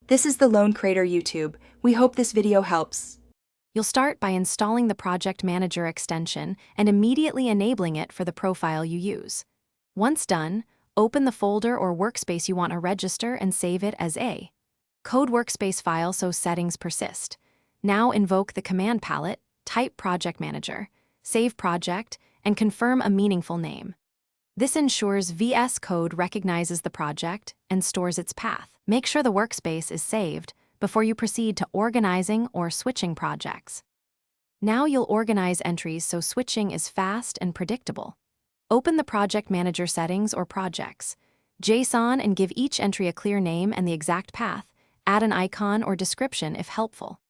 This is the Lone Crater YouTube. We hope this video helps. You'll start by installing the Project Manager extension and immediately enabling it for the profile you use. Once done, open the folder or workspace you want to register and save it as a code workspace file so settings persist. Now invoke the command palette, type Project Manager, save project, and confirm a meaningful name. This ensures Vscode recognizes the project and stores its path. Make sure the workspace is saved before you proceed to organizing or switching projects. Now you'll organize entries so switching is fast and predictable. Open the Project Manager settings or projects, JSON, and give each entry a clear name and the exact path. Add an icon or description if helpful.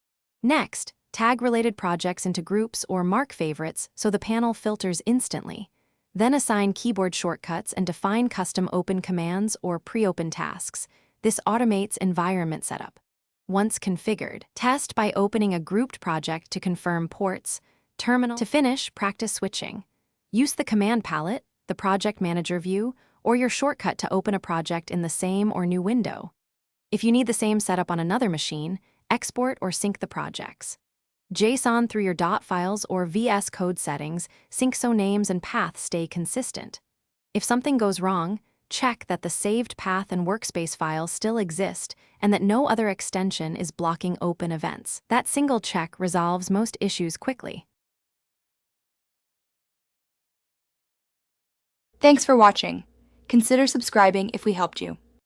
Next, tag related projects into groups or mark favorites so the panel filters instantly. Then assign keyboard shortcuts and define custom open commands or pre-open tasks. This automates environment setup. Once configured, test by opening a grouped project to confirm ports, terminal. To finish, practice switching. Use the command palette, the Project Manager view, or your shortcut to open a project in the same or new window. If you need the same setup on another machine, export or sync the projects. JSON through your dot files or Vscode settings, sync so names and paths stay consistent. If something goes wrong, check that the saved path and workspace files still exist and that no other extension is blocking open events. That single check resolves most issues quickly. Thanks for watching. Consider subscribing if we helped you.